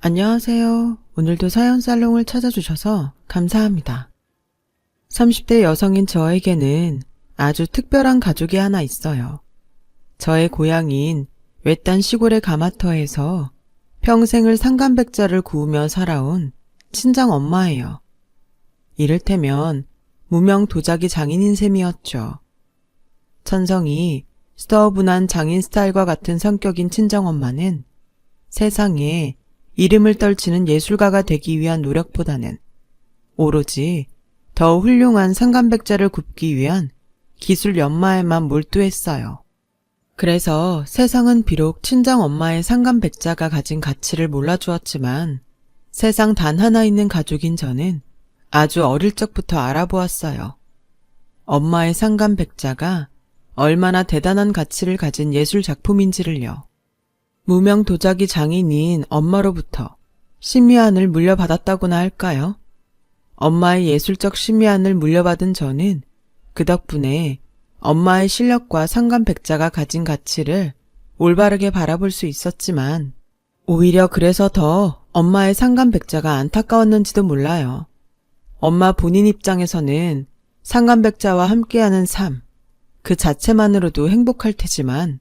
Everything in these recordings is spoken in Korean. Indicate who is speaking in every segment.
Speaker 1: 안녕하세요. 오늘도 사연살롱을 찾아주셔서 감사합니다. 30대 여성인 저에게는 아주 특별한 가족이 하나 있어요. 저의 고향인 외딴 시골의 가마터에서 평생을 상간백자를 구우며 살아온 친정 엄마예요. 이를테면 무명 도자기 장인인 셈이었죠. 천성이 스터분한 장인 스타일과 같은 성격인 친정엄마는 세상에 이름을 떨치는 예술가가 되기 위한 노력보다는 오로지 더 훌륭한 상간백자를 굽기 위한 기술 연마에만 몰두했어요. 그래서 세상은 비록 친정엄마의 상간백자가 가진 가치를 몰라주었지만 세상 단 하나 있는 가족인 저는 아주 어릴 적부터 알아보았어요. 엄마의 상간백자가 얼마나 대단한 가치를 가진 예술 작품인지를요. 무명 도자기 장인인 엄마로부터 심미안을 물려받았다고나 할까요? 엄마의 예술적 심미안을 물려받은 저는 그 덕분에 엄마의 실력과 상간백자가 가진 가치를 올바르게 바라볼 수 있었지만 오히려 그래서 더 엄마의 상간백자가 안타까웠는지도 몰라요. 엄마 본인 입장에서는 상간백자와 함께하는 삶, 그 자체만으로도 행복할 테지만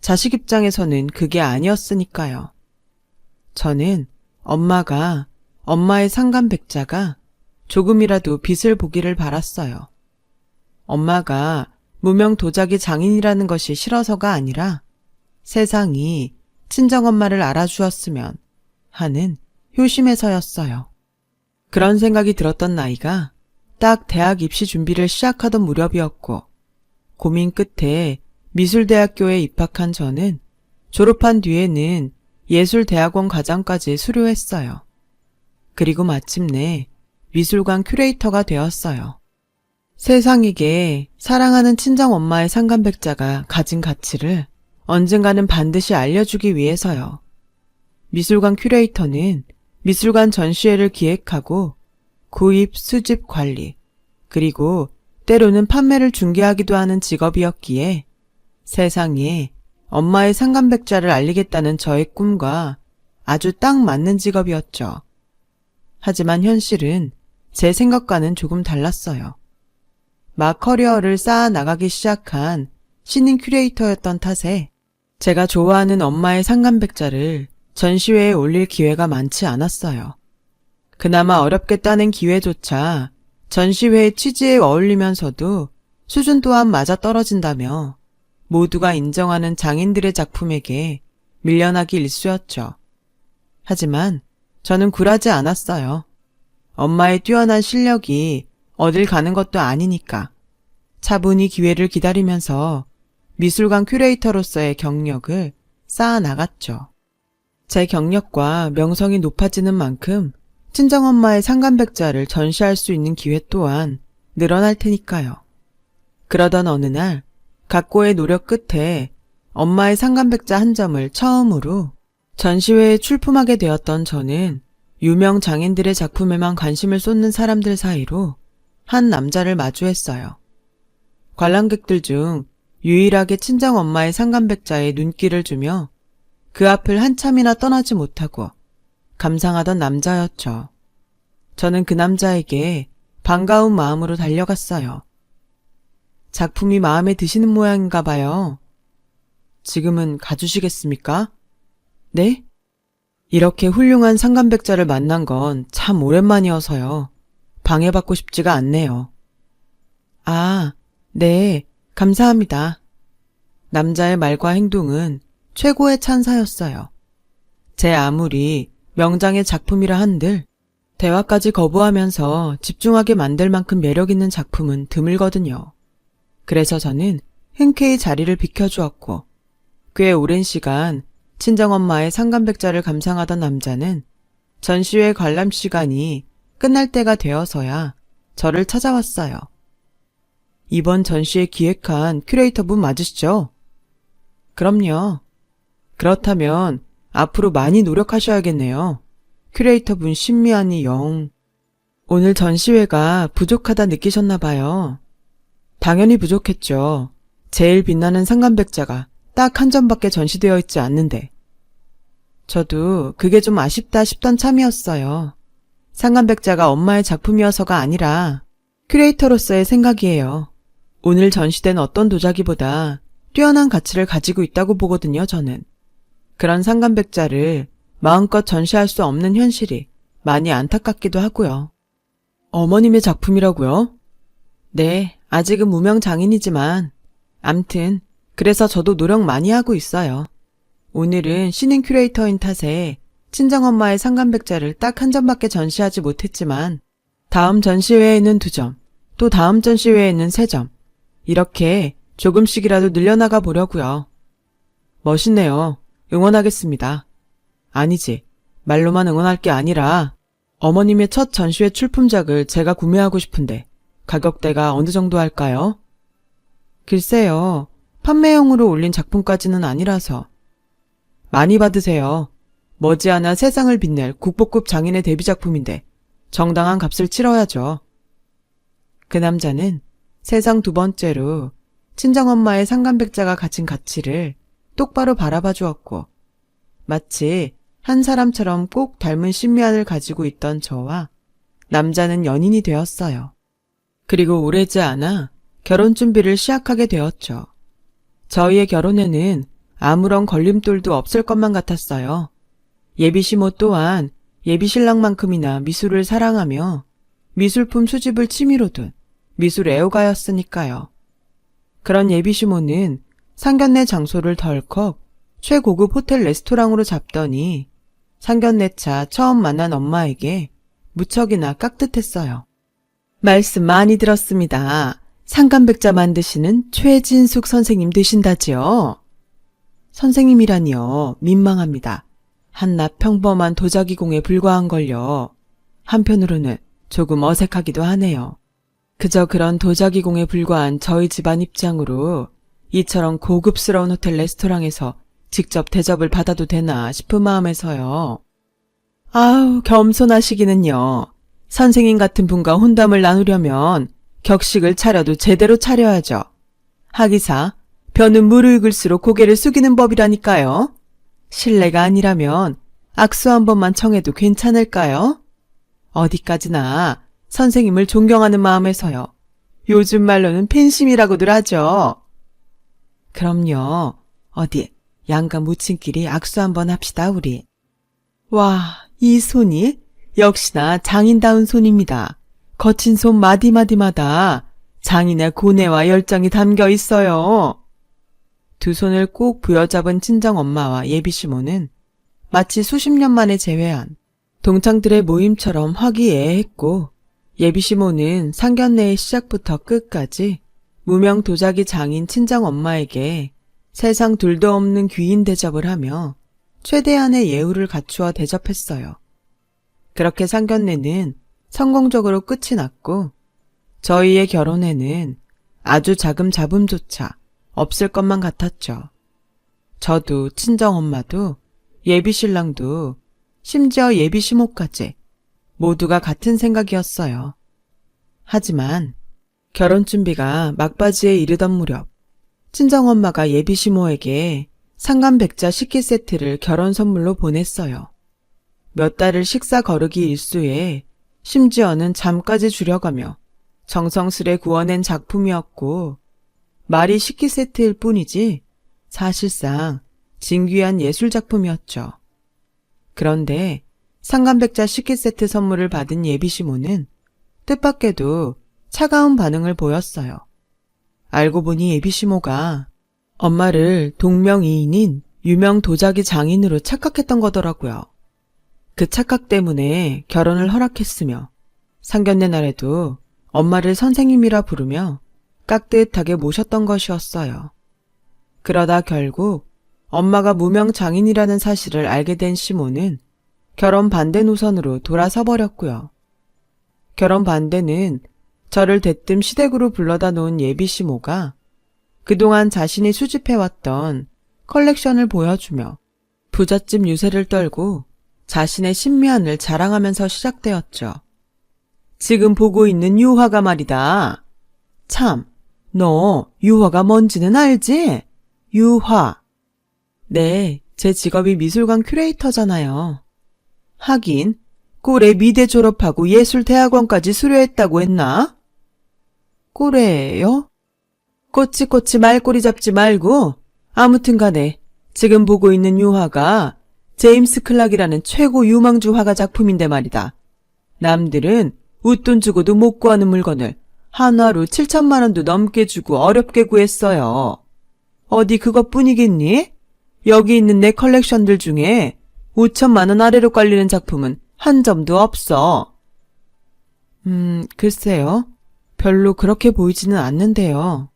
Speaker 1: 자식 입장에서는 그게 아니었으니까요. 저는 엄마가, 엄마의 상간백자가 조금이라도 빛을 보기를 바랐어요. 엄마가 무명 도자기 장인이라는 것이 싫어서가 아니라 세상이 친정엄마를 알아주었으면 하는 효심에서였어요. 그런 생각이 들었던 나이가 딱 대학 입시 준비를 시작하던 무렵이었고 고민 끝에 미술대학교에 입학한 저는 졸업한 뒤에는 예술대학원 과정까지 수료했어요. 그리고 마침내 미술관 큐레이터가 되었어요. 세상에게 사랑하는 친정엄마의 상간백자가 가진 가치를 언젠가는 반드시 알려주기 위해서요. 미술관 큐레이터는 미술관 전시회를 기획하고 구입, 수집, 관리, 그리고 때로는 판매를 중개하기도 하는 직업이었기에 세상에 엄마의 상간백자를 알리겠다는 저의 꿈과 아주 딱 맞는 직업이었죠. 하지만 현실은 제 생각과는 조금 달랐어요. 막 커리어를 쌓아 나가기 시작한 신인 큐레이터였던 탓에 제가 좋아하는 엄마의 상간백자를 전시회에 올릴 기회가 많지 않았어요. 그나마 어렵게 따낸 기회조차 전시회의 취지에 어울리면서도 수준 또한 맞아 떨어진다며 모두가 인정하는 장인들의 작품에게 밀려나기 일쑤였죠. 하지만 저는 굴하지 않았어요. 엄마의 뛰어난 실력이 어딜 가는 것도 아니니까 차분히 기회를 기다리면서 미술관 큐레이터로서의 경력을 쌓아 나갔죠. 제 경력과 명성이 높아지는 만큼 친정엄마의 상간백자를 전시할 수 있는 기회 또한 늘어날 테니까요. 그러던 어느 날 각고의 노력 끝에 엄마의 상간백자 한 점을 처음으로 전시회에 출품하게 되었던 저는 유명 장인들의 작품에만 관심을 쏟는 사람들 사이로 한 남자를 마주했어요. 관람객들 중 유일하게 친정엄마의 상간백자에 눈길을 주며 그 앞을 한참이나 떠나지 못하고 감상하던 남자였죠. 저는 그 남자에게 반가운 마음으로 달려갔어요. 작품이 마음에 드시는 모양인가 봐요. 지금은 가주시겠습니까? 네? 이렇게 훌륭한 상간백자를 만난 건 참 오랜만이어서요. 방해받고 싶지가 않네요. 아, 네, 감사합니다. 남자의 말과 행동은 최고의 찬사였어요. 제 아무리 명장의 작품이라 한들 대화까지 거부하면서 집중하게 만들 만큼 매력있는 작품은 드물거든요. 그래서 저는 흔쾌히 자리를 비켜주었고 꽤 오랜 시간 친정엄마의 상간백자를 감상하던 남자는 전시회 관람 시간이 끝날 때가 되어서야 저를 찾아왔어요. 이번 전시회 기획한 큐레이터분 맞으시죠? 그럼요. 그렇다면 앞으로 많이 노력하셔야겠네요. 큐레이터분 신미안이 영. 오늘 전시회가 부족하다 느끼셨나 봐요. 당연히 부족했죠. 제일 빛나는 상간백자가 딱 한 점밖에 전시되어 있지 않는데. 저도 그게 좀 아쉽다 싶던 참이었어요. 상간백자가 엄마의 작품이어서가 아니라 큐레이터로서의 생각이에요. 오늘 전시된 어떤 도자기보다 뛰어난 가치를 가지고 있다고 보거든요, 저는. 그런 상간백자를 마음껏 전시할 수 없는 현실이 많이 안타깝기도 하고요. 어머님의 작품이라고요? 네, 아직은 무명 장인이지만 암튼 그래서 저도 노력 많이 하고 있어요. 오늘은 신인 큐레이터인 탓에 친정엄마의 상간백자를 딱 한 점밖에 전시하지 못했지만 다음 전시회에는 2점, 또 다음 전시회에는 3점, 이렇게 조금씩이라도 늘려나가 보려고요. 멋있네요. 응원하겠습니다. 아니지, 말로만 응원할 게 아니라 어머님의 첫 전시회 출품작을 제가 구매하고 싶은데 가격대가 어느 정도 할까요? 글쎄요, 판매용으로 올린 작품까지는 아니라서. 많이 받으세요. 머지않아 세상을 빛낼 국보급 장인의 데뷔작품인데 정당한 값을 치러야죠. 그 남자는 세상 2번째로 친정엄마의 상간백자가 가진 가치를 똑바로 바라봐 주었고 마치 한 사람처럼 꼭 닮은 신미안을 가지고 있던 저와 남자는 연인이 되었어요. 그리고 오래지 않아 결혼 준비를 시작하게 되었죠. 저희의 결혼에는 아무런 걸림돌도 없을 것만 같았어요. 예비시모 또한 예비신랑만큼이나 미술을 사랑하며 미술품 수집을 취미로 둔 미술 애호가였으니까요. 그런 예비시모는 상견례 장소를 덜컥 최고급 호텔 레스토랑으로 잡더니 상견례차 처음 만난 엄마에게 무척이나 깍듯했어요. 말씀 많이 들었습니다. 상간백자 만드시는 최진숙 선생님 되신다지요? 선생님이라니요. 민망합니다. 한낱 평범한 도자기공에 불과한걸요. 한편으로는 조금 어색하기도 하네요. 그저 그런 도자기공에 불과한 저희 집안 입장으로 이처럼 고급스러운 호텔 레스토랑에서 직접 대접을 받아도 되나 싶은 마음에서요. 아우, 겸손하시기는요. 선생님 같은 분과 혼담을 나누려면 격식을 차려도 제대로 차려야죠. 하기사 벼는 무르익을수록 고개를 숙이는 법이라니까요. 실례가 아니라면 악수 한 번만 청해도 괜찮을까요? 어디까지나 선생님을 존경하는 마음에서요. 요즘 말로는 팬심이라고들 하죠. 그럼요. 어디 양가 무친끼리 악수 한번 합시다, 우리. 와, 이 손이 역시나 장인다운 손입니다. 거친 손 마디마디마다 장인의 고뇌와 열정이 담겨 있어요. 2손을 꼭 부여잡은 친정엄마와 예비시모는 마치 수십 년 만에 재회한 동창들의 모임처럼 화기애애했고 예비시모는 상견례의 시작부터 끝까지 무명 도자기 장인 친정엄마에게 세상 둘도 없는 귀인 대접을 하며 최대한의 예우를 갖추어 대접했어요. 그렇게 상견례는 성공적으로 끝이 났고 저희의 결혼에는 아주 자금잡음조차 없을 것만 같았죠. 저도 친정엄마도 예비신랑도 심지어 예비시모까지 모두가 같은 생각이었어요. 하지만 결혼 준비가 막바지에 이르던 무렵 친정엄마가 예비시모에게 상간백자 식기 세트를 결혼 선물로 보냈어요. 몇 달을 식사 거르기 일수에 심지어는 잠까지 줄여가며 정성스레 구워낸 작품이었고 말이 식기 세트일 뿐이지 사실상 진귀한 예술작품이었죠. 그런데 상간백자 식기 세트 선물을 받은 예비시모는 뜻밖에도 차가운 반응을 보였어요. 알고 보니 예비시모가 엄마를 동명이인인 유명 도자기 장인으로 착각했던 거더라고요. 그 착각 때문에 결혼을 허락했으며 상견례 날에도 엄마를 선생님이라 부르며 깍듯하게 모셨던 것이었어요. 그러다 결국 엄마가 무명 장인이라는 사실을 알게 된 시모는 결혼 반대 노선으로 돌아서 버렸고요. 결혼 반대는 저를 대뜸 시댁으로 불러다 놓은 예비시모가 그동안 자신이 수집해왔던 컬렉션을 보여주며 부잣집 유세를 떨고 자신의 신미안을 자랑하면서 시작되었죠. 지금 보고 있는 유화가 말이다. 참, 너 유화가 뭔지는 알지? 유화. 네, 제 직업이 미술관 큐레이터잖아요. 하긴 꼴에 미대 졸업하고 예술대학원까지 수료했다고 했나? 꼴에요? 꼬치꼬치 말꼬리 잡지 말고 아무튼 간에 지금 보고 있는 유화가 제임스 클락이라는 최고 유망주 화가 작품인데 말이다. 남들은 웃돈 주고도 못 구하는 물건을 한화로 7천만 원도 넘게 주고 어렵게 구했어요. 어디 그것뿐이겠니? 여기 있는 내 컬렉션들 중에 5천만 원 아래로 깔리는 작품은 한 점도 없어. 글쎄요. 별로 그렇게 보이지는 않는데요.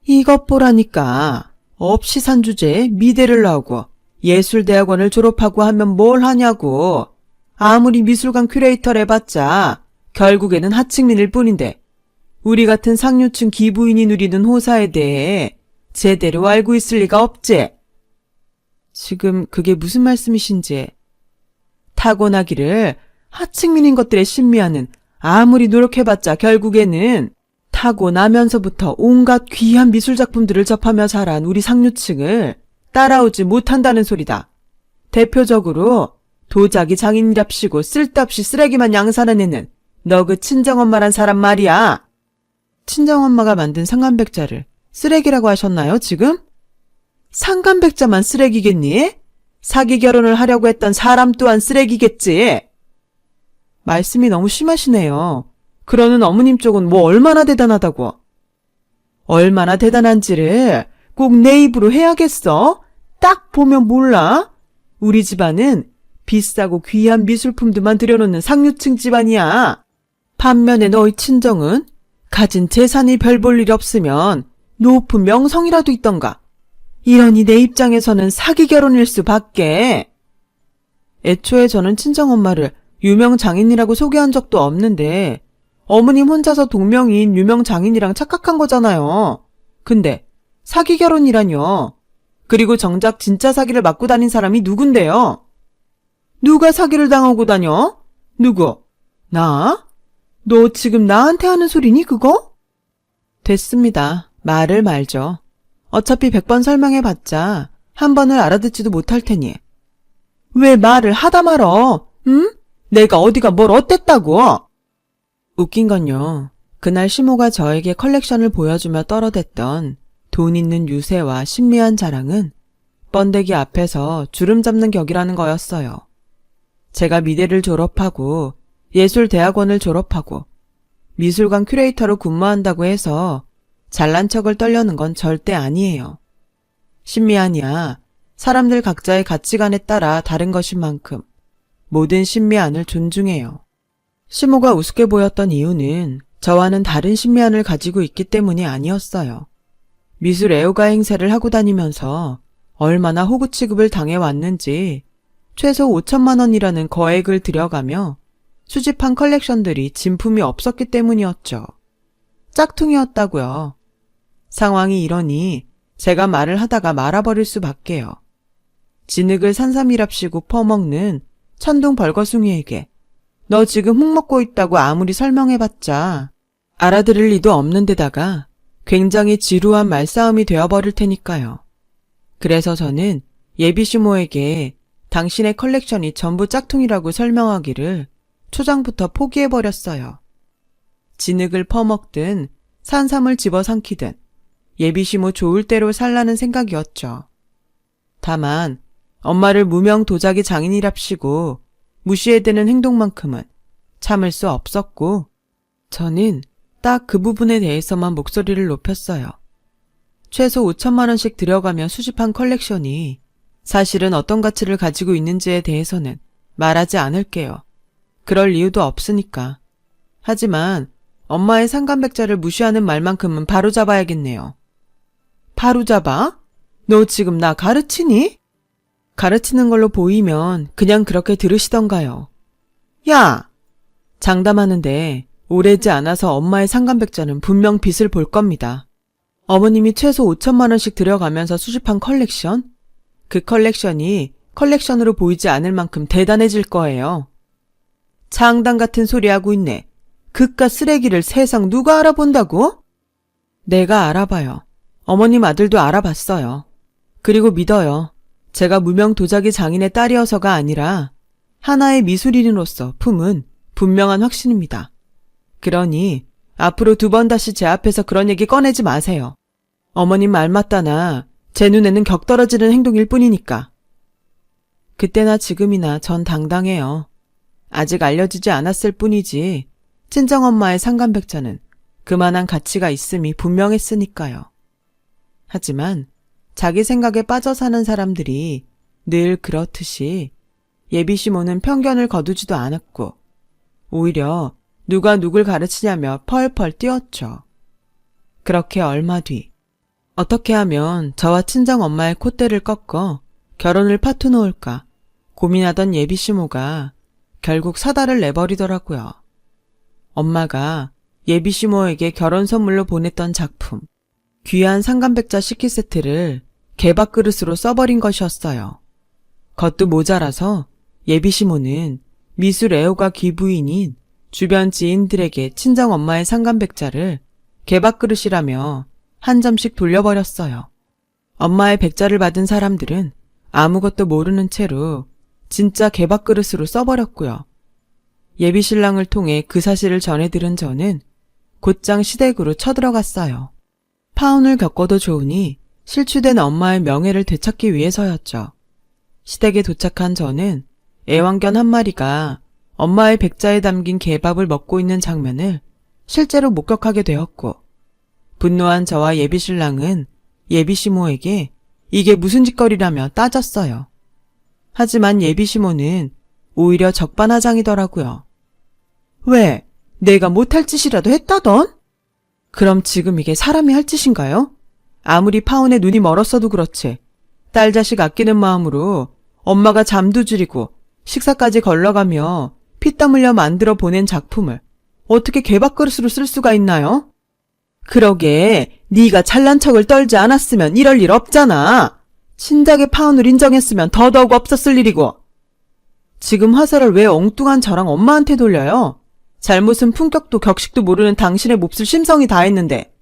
Speaker 1: 이것 보라니까. 없이 산 주제에 미대를 나오고 예술대학원을 졸업하고 하면 뭘 하냐고. 아무리 미술관 큐레이터를 해봤자 결국에는 하층민일 뿐인데 우리 같은 상류층 기부인이 누리는 호사에 대해 제대로 알고 있을 리가 없지. 지금 그게 무슨 말씀이신지. 타고나기를 하층민인 것들의 신미하는 아무리 노력해봤자 결국에는 타고나면서부터 온갖 귀한 미술작품들을 접하며 자란 우리 상류층을 따라오지 못한다는 소리다. 대표적으로 도자기 장인이랍시고 쓸데없이 쓰레기만 양산한 애는 너 그 친정엄마란 사람 말이야. 친정엄마가 만든 상간백자를 쓰레기라고 하셨나요, 지금? 상간백자만 쓰레기겠니? 사기 결혼을 하려고 했던 사람 또한 쓰레기겠지. 말씀이 너무 심하시네요. 그러는 어머님 쪽은 뭐 얼마나 대단하다고. 얼마나 대단한지를 꼭 내 입으로 해야겠어? 딱 보면 몰라? 우리 집안은 비싸고 귀한 미술품들만 들여놓는 상류층 집안이야. 반면에 너희 친정은 가진 재산이 별 볼 일 없으면 높은 명성이라도 있던가. 이러니 내 입장에서는 사기 결혼일 수밖에. 애초에 저는 친정엄마를 유명 장인이라고 소개한 적도 없는데 어머님 혼자서 동명이인 유명 장인이랑 착각한 거잖아요. 근데 사기 결혼이라뇨. 그리고 정작 진짜 사기를 맞고 다닌 사람이 누군데요? 누가 사기를 당하고 다녀? 누구? 나? 너 지금 나한테 하는 소리니 그거? 됐습니다. 말을 말죠. 어차피 100번 설명해봤자 한 번을 알아듣지도 못할 테니. 왜 말을 하다 말어? 응? 내가 어디가 뭘 어땠다고? 웃긴 건요. 그날 시모가 저에게 컬렉션을 보여주며 떨어댔던 돈 있는 유세와 신미한 자랑은 번데기 앞에서 주름 잡는 격이라는 거였어요. 제가 미대를 졸업하고 예술대학원을 졸업하고 미술관 큐레이터로 근무한다고 해서 잘난 척을 떨려는 건 절대 아니에요. 신미안이야 사람들 각자의 가치관에 따라 다른 것인 만큼 모든 신미안을 존중해요. 시모가 우습게 보였던 이유는 저와는 다른 신미안을 가지고 있기 때문이 아니었어요. 미술 애호가 행세를 하고 다니면서 얼마나 호구 취급을 당해왔는지 최소 5천만 원이라는 거액을 들여가며 수집한 컬렉션들이 진품이 없었기 때문이었죠. 짝퉁이었다고요. 상황이 이러니 제가 말을 하다가 말아버릴 수밖에요. 진흙을 산삼이랍시고 퍼먹는 천둥 벌거숭이에게 너 지금 흙 먹고 있다고 아무리 설명해봤자 알아들을 리도 없는 데다가 굉장히 지루한 말싸움이 되어버릴 테니까요. 그래서 저는 예비시모에게 당신의 컬렉션이 전부 짝퉁이라고 설명하기를 초장부터 포기해버렸어요. 진흙을 퍼먹든 산삼을 집어삼키든 예비시모 좋을 대로 살라는 생각이었죠. 다만 엄마를 무명 도자기 장인이랍시고 무시해대는 행동만큼은 참을 수 없었고 저는 딱 그 부분에 대해서만 목소리를 높였어요. 최소 5천만 원씩 들여가며 수집한 컬렉션이 사실은 어떤 가치를 가지고 있는지에 대해서는 말하지 않을게요. 그럴 이유도 없으니까. 하지만 엄마의 상간백자를 무시하는 말만큼은 바로잡아야겠네요. 바로잡아? 너 지금 나 가르치니? 가르치는 걸로 보이면 그냥 그렇게 들으시던가요. 야! 장담하는데 오래지 않아서 엄마의 상간백자는 분명 빛을 볼 겁니다. 어머님이 최소 5천만 원씩 들여가면서 수집한 컬렉션? 그 컬렉션이 컬렉션으로 보이지 않을 만큼 대단해질 거예요. 장당 같은 소리 하고 있네. 그깟 쓰레기를 세상 누가 알아본다고? 내가 알아봐요. 어머님 아들도 알아봤어요. 그리고 믿어요. 제가 무명 도자기 장인의 딸이어서가 아니라 하나의 미술인으로서 품은 분명한 확신입니다. 그러니 앞으로 2번 다시 제 앞에서 그런 얘기 꺼내지 마세요. 어머님 말 맞다나 제 눈에는 격떨어지는 행동일 뿐이니까. 그때나 지금이나 전 당당해요. 아직 알려지지 않았을 뿐이지 친정엄마의 상간백자는 그만한 가치가 있음이 분명했으니까요. 하지만 자기 생각에 빠져 사는 사람들이 늘 그렇듯이 예비시모는 편견을 거두지도 않았고 오히려 누가 누굴 가르치냐며 펄펄 뛰었죠. 그렇게 얼마 뒤 어떻게 하면 저와 친정엄마의 콧대를 꺾어 결혼을 파토놓을까 고민하던 예비시모가 결국 사달을 내버리더라고요. 엄마가 예비시모에게 결혼 선물로 보냈던 작품, 귀한 상간백자 식기세트를 개밥그릇으로 써버린 것이었어요. 겉도 모자라서 예비시모는 미술 애호가 귀부인인 주변 지인들에게 친정엄마의 상간백자를 개밥그릇이라며 한 점씩 돌려버렸어요. 엄마의 백자를 받은 사람들은 아무것도 모르는 채로 진짜 개밥그릇으로 써버렸고요. 예비신랑을 통해 그 사실을 전해들은 저는 곧장 시댁으로 쳐들어갔어요. 파혼을 겪어도 좋으니 실추된 엄마의 명예를 되찾기 위해서였죠. 시댁에 도착한 저는 애완견 한 마리가 엄마의 백자에 담긴 개밥을 먹고 있는 장면을 실제로 목격하게 되었고 분노한 저와 예비신랑은 예비시모에게 이게 무슨 짓거리라며 따졌어요. 하지만 예비시모는 오히려 적반하장이더라고요. 왜? 내가 못할 짓이라도 했다던? 그럼 지금 이게 사람이 할 짓인가요? 아무리 파혼에 눈이 멀었어도 그렇지. 딸 자식 아끼는 마음으로 엄마가 잠도 줄이고 식사까지 걸러가며 피땀 흘려 만들어 보낸 작품을 어떻게 개밥그릇으로 쓸 수가 있나요? 그러게 네가 잘난 척을 떨지 않았으면 이럴 일 없잖아. 신작의 파혼을 인정했으면 더더욱 없었을 일이고. 지금 화살을 왜 엉뚱한 저랑 엄마한테 돌려요? 잘못은 품격도 격식도 모르는 당신의 몹쓸 심성이 다 했는데.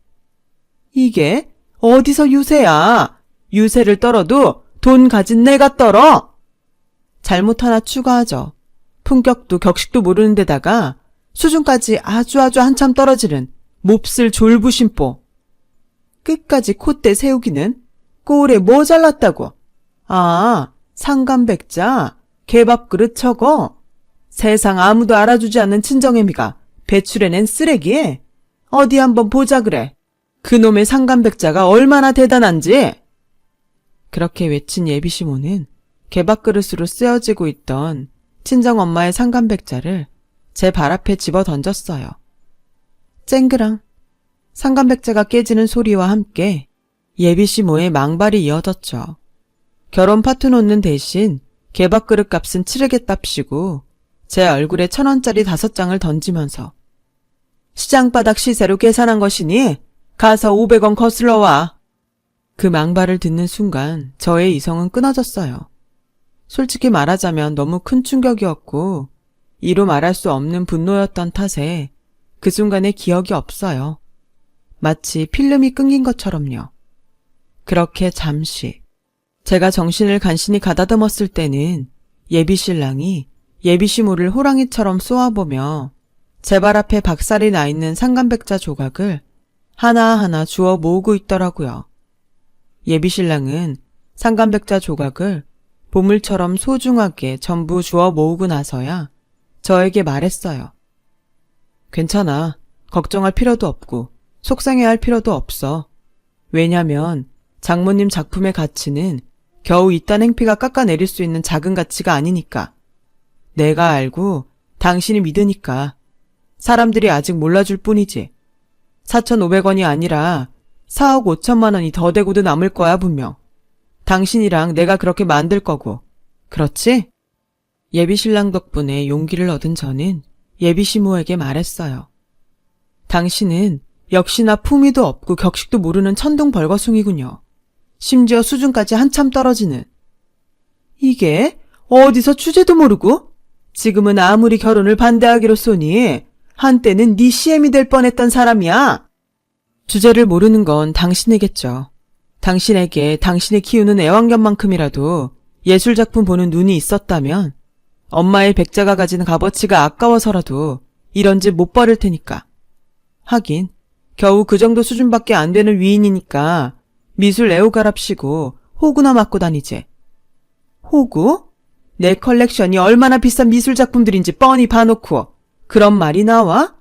Speaker 1: 이게 어디서 유세야. 유세를 떨어도 돈 가진 내가 떨어. 잘못 하나 추가하죠. 품격도 격식도 모르는 데다가 수준까지 아주 한참 떨어지는 몹쓸 졸부심보. 끝까지 콧대 세우기는 꼴에 뭐 잘났다고. 아, 상간백자, 개밥그릇 저거. 세상 아무도 알아주지 않는 친정애미가 배출해낸 쓰레기? 어디 한번 보자 그래. 그놈의 상간백자가 얼마나 대단한지. 그렇게 외친 예비시모는 개밥그릇으로 쓰여지고 있던 친정엄마의 상간백자를 제 발 앞에 집어 던졌어요. 쨍그랑 상간백자가 깨지는 소리와 함께 예비시모의 망발이 이어졌죠. 결혼 파토 놓는 대신 개밥그릇 값은 치르겠답시고 제 얼굴에 1,000원짜리 5장을 던지면서 시장바닥 시세로 계산한 것이니 가서 500원 거슬러 와. 그 망발을 듣는 순간 저의 이성은 끊어졌어요. 솔직히 말하자면 너무 큰 충격이었고 이루 말할 수 없는 분노였던 탓에 그 순간의 기억이 없어요. 마치 필름이 끊긴 것처럼요. 그렇게 잠시 제가 정신을 간신히 가다듬었을 때는 예비신랑이 예비시모를 호랑이처럼 쏘아보며 제 발 앞에 박살이 나 있는 상간백자 조각을 하나하나 주워 모으고 있더라고요. 예비신랑은 상간백자 조각을 보물처럼 소중하게 전부 주워 모으고 나서야 저에게 말했어요. 괜찮아. 걱정할 필요도 없고 속상해할 필요도 없어. 왜냐면 장모님 작품의 가치는 겨우 이딴 행피가 깎아내릴 수 있는 작은 가치가 아니니까. 내가 알고 당신이 믿으니까. 사람들이 아직 몰라줄 뿐이지. 4,500원이 아니라 4억 5천만 원이 더 되고도 남을 거야 분명. 당신이랑 내가 그렇게 만들 거고. 그렇지? 예비신랑 덕분에 용기를 얻은 저는 예비시모에게 말했어요. 당신은 역시나 품위도 없고 격식도 모르는 천둥벌거숭이군요. 심지어 수준까지 한참 떨어지는. 이게 어디서 주제도 모르고? 지금은 아무리 결혼을 반대하기로 쏘니 한때는 네 CM이 될 뻔했던 사람이야. 주제를 모르는 건 당신이겠죠. 당신에게 당신이 키우는 애완견만큼이라도 예술작품 보는 눈이 있었다면 엄마의 백자가 가진 값어치가 아까워서라도 이런 집 못 버릴 테니까. 하긴 겨우 그 정도 수준밖에 안 되는 위인이니까 미술 애호가랍시고 호구나 맞고 다니지. 호구? 내 컬렉션이 얼마나 비싼 미술작품들인지 뻔히 봐놓고 그런 말이 나와?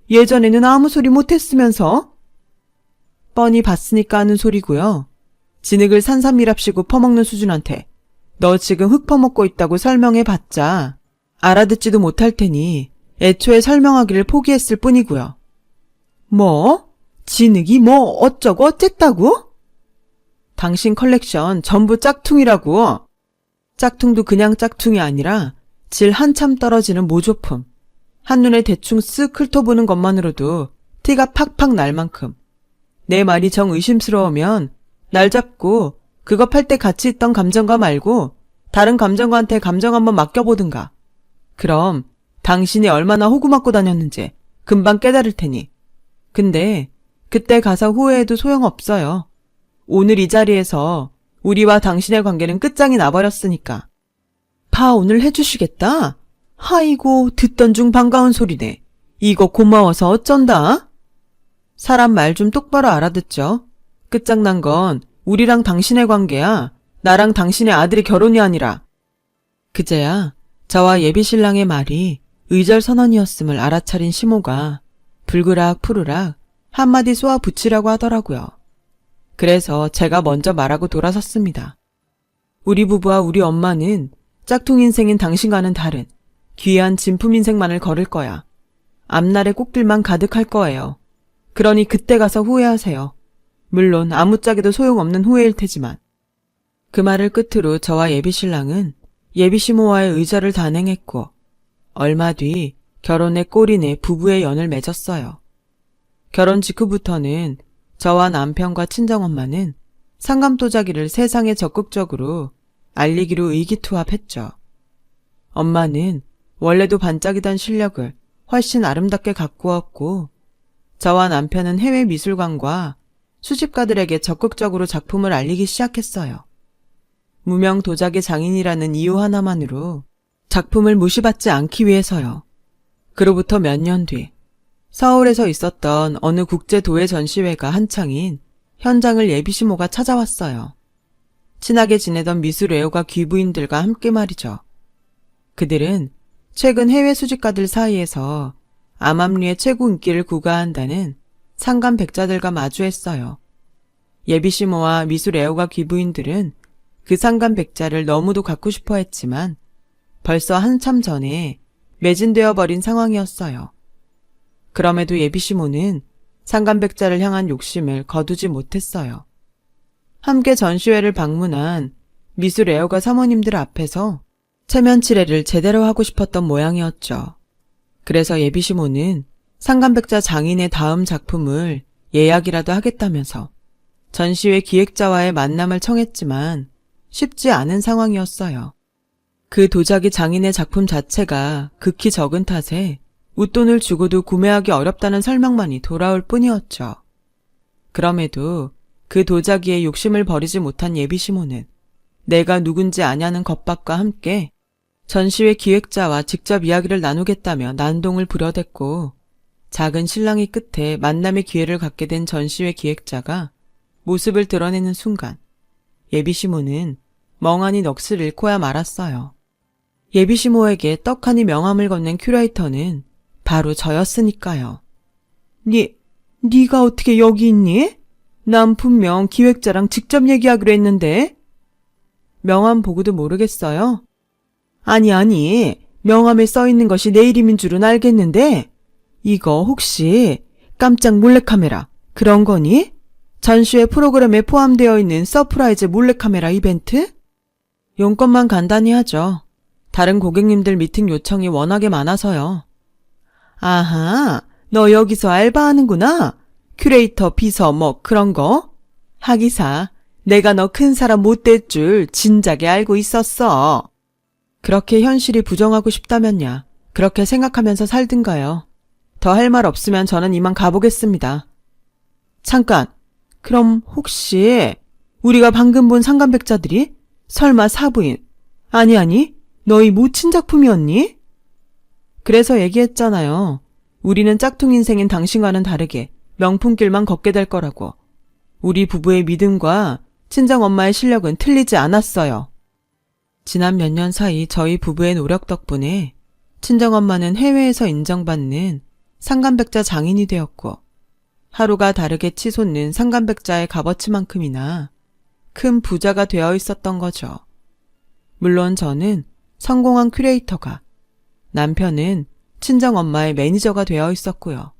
Speaker 1: 예전에는 아무 소리 못했으면서? 뻔히 봤으니까 하는 소리고요. 진흙을 산삼미랍시고 퍼먹는 수준한테 너 지금 흙 퍼먹고 있다고 설명해봤자 알아듣지도 못할 테니 애초에 설명하기를 포기했을 뿐이고요. 뭐? 진흙이 뭐 어쩌고 어쨌다고? 당신 컬렉션 전부 짝퉁이라고. 짝퉁도 그냥 짝퉁이 아니라 질 한참 떨어지는 모조품. 한눈에 대충 쓱 훑어보는 것만으로도 티가 팍팍 날 만큼. 내 말이 정 의심스러우면 날 잡고 그거 팔 때 같이 있던 감정가 말고 다른 감정가한테 감정 한번 맡겨보든가. 그럼 당신이 얼마나 호구 맞고 다녔는지 금방 깨달을 테니. 근데 그때 가서 후회해도 소용없어요. 오늘 이 자리에서 우리와 당신의 관계는 끝장이 나버렸으니까. 파혼을 해주시겠다? 아이고 듣던 중 반가운 소리네. 이거 고마워서 어쩐다? 사람 말 좀 똑바로 알아듣죠. 끝장난 건 우리랑 당신의 관계야. 나랑 당신의 아들의 결혼이 아니라. 그제야 저와 예비신랑의 말이 의절선언이었음을 알아차린 시모가 불그락 푸르락 한마디 쏘아 붙이라고 하더라고요. 그래서 제가 먼저 말하고 돌아섰습니다. 우리 부부와 우리 엄마는 짝퉁 인생인 당신과는 다른 귀한 진품 인생만을 걸을 거야. 앞날의 꼭들만 가득할 거예요. 그러니 그때 가서 후회하세요. 물론 아무짝에도 소용없는 후회일 테지만. 그 말을 끝으로 저와 예비신랑은 예비시모와의 의절을 단행했고 얼마 뒤 결혼의 꼴이내 부부의 연을 맺었어요. 결혼 직후부터는 저와 남편과 친정엄마는 상감도자기를 세상에 적극적으로 알리기로 의기투합했죠. 엄마는 원래도 반짝이던 실력을 훨씬 아름답게 가꾸었고 저와 남편은 해외 미술관과 수집가들에게 적극적으로 작품을 알리기 시작했어요. 무명 도자기 장인이라는 이유 하나만으로 작품을 무시받지 않기 위해서요. 그로부터 몇 년 뒤 서울에서 있었던 어느 국제도예 전시회가 한창인 현장을 예비시모가 찾아왔어요. 친하게 지내던 미술 애호가 귀부인들과 함께 말이죠. 그들은 최근 해외 수집가들 사이에서 암암리의 최고 인기를 구가한다는 상감백자들과 마주했어요. 예비시모와 미술 애호가 귀부인들은 그 상감백자를 너무도 갖고 싶어 했지만 벌써 한참 전에 매진되어 버린 상황이었어요. 그럼에도 예비시모는 상감백자를 향한 욕심을 거두지 못했어요. 함께 전시회를 방문한 미술 애호가 사모님들 앞에서 체면치레를 제대로 하고 싶었던 모양이었죠. 그래서 예비시모는 상감백자 장인의 다음 작품을 예약이라도 하겠다면서 전시회 기획자와의 만남을 청했지만 쉽지 않은 상황이었어요. 그 도자기 장인의 작품 자체가 극히 적은 탓에 웃돈을 주고도 구매하기 어렵다는 설명만이 돌아올 뿐이었죠. 그럼에도 그 도자기에 욕심을 버리지 못한 예비시모는 내가 누군지 아냐는 겁박과 함께 전시회 기획자와 직접 이야기를 나누겠다며 난동을 부려댔고 작은 실랑이 끝에 만남의 기회를 갖게 된 전시회 기획자가 모습을 드러내는 순간 예비시모는 멍하니 넋을 잃고야 말았어요. 예비시모에게 떡하니 명함을 건넨 큐레이터는 바로 저였으니까요. 네가 어떻게 여기 있니? 난 분명 기획자랑 직접 얘기하기로 했는데. 명함 보고도 모르겠어요? 아니, 명함에 써있는 것이 내 이름인 줄은 알겠는데 이거 혹시 깜짝 몰래카메라 그런 거니? 전시회 프로그램에 포함되어 있는 서프라이즈 몰래카메라 이벤트? 용건만 간단히 하죠. 다른 고객님들 미팅 요청이 워낙에 많아서요. 아하, 너 여기서 알바하는구나. 큐레이터, 비서 뭐 그런 거? 하기사, 내가 너 큰 사람 못 될 줄 진작에 알고 있었어. 그렇게 현실이 부정하고 싶다면야 그렇게 생각하면서 살든가요. 더 할 말 없으면 저는 이만 가보겠습니다. 잠깐, 그럼 혹시 우리가 방금 본 상감백자들이 설마 사부인? 아니, 너희 모친 작품이었니? 그래서 얘기했잖아요. 우리는 짝퉁 인생인 당신과는 다르게 명품길만 걷게 될 거라고. 우리 부부의 믿음과 친정엄마의 실력은 틀리지 않았어요. 지난 몇 년 사이 저희 부부의 노력 덕분에 친정엄마는 해외에서 인정받는 상간백자 장인이 되었고, 하루가 다르게 치솟는 상간백자의 값어치만큼이나 큰 부자가 되어 있었던 거죠. 물론 저는 성공한 큐레이터가, 남편은 친정엄마의 매니저가 되어 있었고요.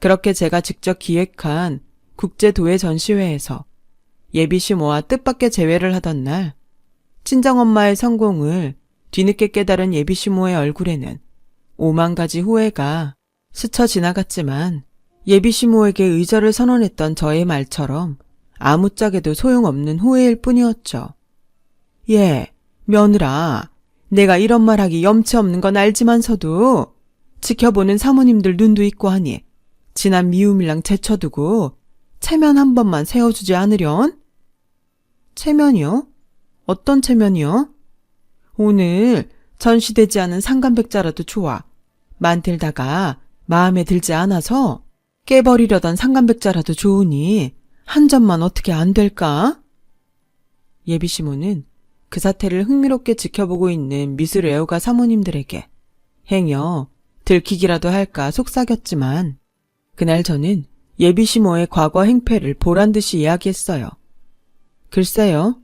Speaker 1: 그렇게 제가 직접 기획한 국제도예 전시회에서 예비시 모아 뜻밖의 재회를 하던 날, 친정엄마의 성공을 뒤늦게 깨달은 예비시모의 얼굴에는 5만 가지 후회가 스쳐 지나갔지만, 예비시모에게 의절을 선언했던 저의 말처럼 아무짝에도 소용없는 후회일 뿐이었죠. 예, 며느라, 내가 이런 말하기 염치 없는 건 알지만서도 지켜보는 사모님들 눈도 있고 하니 지난 미움이랑 제쳐두고 체면 한 번만 세워주지 않으련? 체면이요? 어떤 체면이요? 오늘 전시되지 않은 상간백자라도 좋아. 만들다가 마음에 들지 않아서 깨버리려던 상간백자라도 좋으니 한 점만 어떻게 안 될까? 예비시모는 그 사태를 흥미롭게 지켜보고 있는 미술 애호가 사모님들에게 행여 들키기라도 할까 속삭였지만, 그날 저는 예비시모의 과거 행패를 보란듯이 이야기했어요. 글쎄요.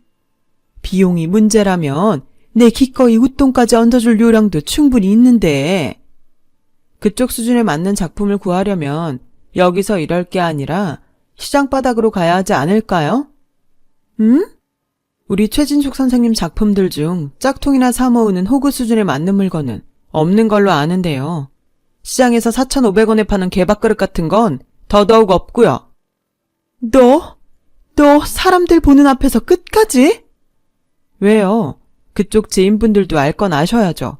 Speaker 1: 비용이 문제라면 내 기꺼이 웃돈까지 얹어줄 요량도 충분히 있는데, 그쪽 수준에 맞는 작품을 구하려면 여기서 이럴 게 아니라 시장 바닥으로 가야 하지 않을까요? 우리 최진숙 선생님 작품들 중 짝퉁이나 사모으는 호구 수준에 맞는 물건은 없는 걸로 아는데요. 시장에서 4,500원에 파는 개밥그릇 같은 건 더더욱 없고요. 너 사람들 보는 앞에서 끝까지? 왜요? 그쪽 지인분들도 알 건 아셔야죠.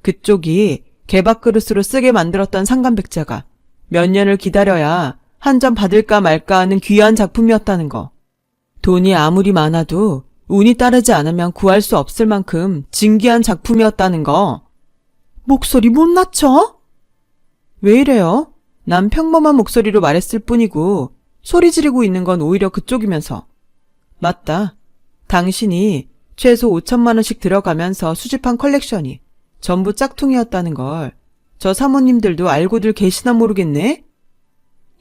Speaker 1: 그쪽이 개밥그릇으로 쓰게 만들었던 상간백자가 몇 년을 기다려야 한 점 받을까 말까 하는 귀한 작품이었다는 거. 돈이 아무리 많아도 운이 따르지 않으면 구할 수 없을 만큼 진귀한 작품이었다는 거. 목소리 못 낮춰? 왜 이래요? 난 평범한 목소리로 말했을 뿐이고 소리 지르고 있는 건 오히려 그쪽이면서. 맞다. 당신이 최소 5천만 원씩 들어가면서 수집한 컬렉션이 전부 짝퉁이었다는 걸 저 사모님들도 알고들 계시나 모르겠네?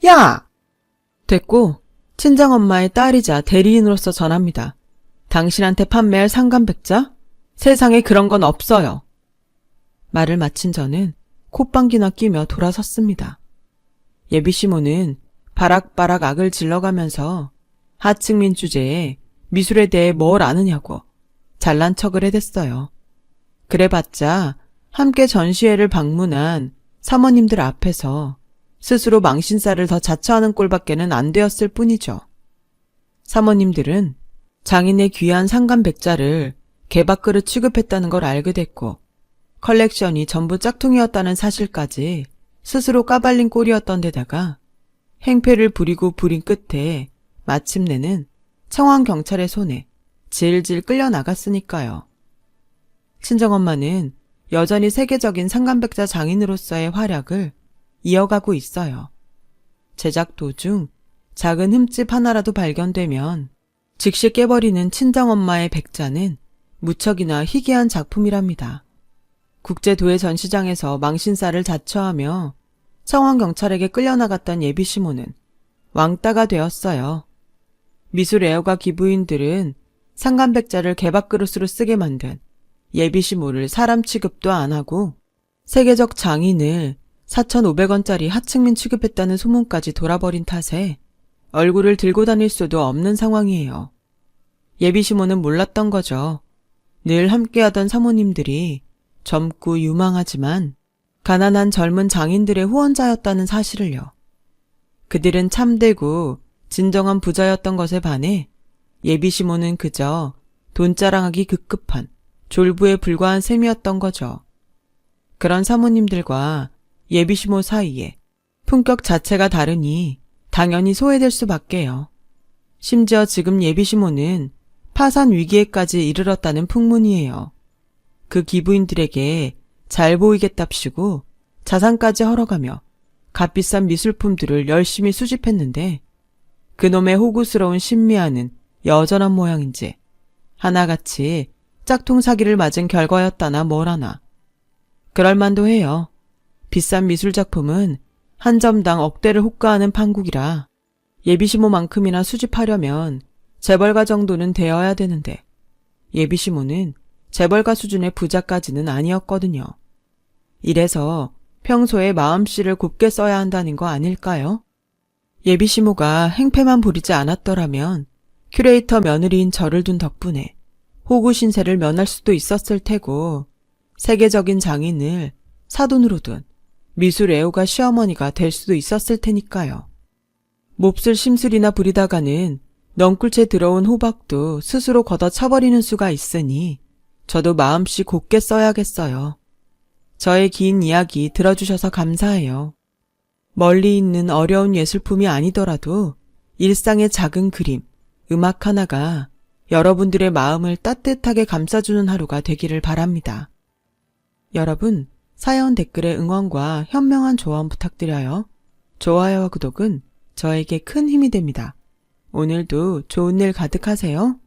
Speaker 1: 야! 됐고, 친정엄마의 딸이자 대리인으로서 전합니다. 당신한테 판매할 상간백자? 세상에 그런 건 없어요. 말을 마친 저는 콧방귀나 끼며 돌아섰습니다. 예비시모는 바락바락 악을 질러가면서 하층민 주제에 미술에 대해 뭘 아느냐고 잘난 척을 해댔어요. 그래봤자 함께 전시회를 방문한 사모님들 앞에서 스스로 망신살을 더 자처하는 꼴밖에는 안 되었을 뿐이죠. 사모님들은 장인의 귀한 상간백자를 개밥그릇 취급했다는 걸 알게 됐고, 컬렉션이 전부 짝퉁이었다는 사실까지 스스로 까발린 꼴이었던 데다가 행패를 부리고 부린 끝에 마침내는 청왕경찰의 손에 질질 끌려나갔으니까요. 친정엄마는 여전히 세계적인 상간백자 장인으로서의 활약을 이어가고 있어요. 제작 도중 작은 흠집 하나라도 발견되면 즉시 깨버리는 친정엄마의 백자는 무척이나 희귀한 작품이랍니다. 국제도예 전시장에서 망신살을 자처하며 청왕경찰에게 끌려나갔던 예비시모는 왕따가 되었어요. 미술 애호가 기부인들은 상간백자를 개밥그릇으로 쓰게 만든 예비시모를 사람 취급도 안 하고 세계적 장인을 4,500원짜리 하층민 취급했다는 소문까지 돌아버린 탓에 얼굴을 들고 다닐 수도 없는 상황이에요. 예비시모는 몰랐던 거죠. 늘 함께하던 사모님들이 젊고 유망하지만 가난한 젊은 장인들의 후원자였다는 사실을요. 그들은 참되고 진정한 부자였던 것에 반해 예비시모는 그저 돈자랑하기 급급한 졸부에 불과한 셈이었던 거죠. 그런 사모님들과 예비시모 사이에 품격 자체가 다르니 당연히 소외될 수밖에요. 심지어 지금 예비시모는 파산 위기에까지 이르렀다는 풍문이에요. 그 기부인들에게 잘 보이겠답시고 자산까지 헐어가며 값비싼 미술품들을 열심히 수집했는데 그놈의 호구스러운 신미아는 여전한 모양인지 하나같이 짝퉁 사기를 맞은 결과였다나 뭐라나. 그럴만도 해요. 비싼 미술작품은 한 점당 억대를 호가하는 판국이라 예비시모만큼이나 수집하려면 재벌가 정도는 되어야 되는데 예비시모는 재벌가 수준의 부자까지는 아니었거든요. 이래서 평소에 마음씨를 곱게 써야 한다는 거 아닐까요? 예비시모가 행패만 부리지 않았더라면 큐레이터 며느리인 저를 둔 덕분에 호구 신세를 면할 수도 있었을 테고 세계적인 장인을 사돈으로 둔 미술 애호가 시어머니가 될 수도 있었을 테니까요. 몹쓸 심술이나 부리다가는 넝쿨채 들어온 호박도 스스로 걷어차버리는 수가 있으니 저도 마음씨 곱게 써야겠어요. 저의 긴 이야기 들어주셔서 감사해요. 멀리 있는 어려운 예술품이 아니더라도 일상의 작은 그림, 음악 하나가 여러분들의 마음을 따뜻하게 감싸주는 하루가 되기를 바랍니다. 여러분, 사연 댓글에 응원과 현명한 조언 부탁드려요. 좋아요와 구독은 저에게 큰 힘이 됩니다. 오늘도 좋은 일 가득하세요.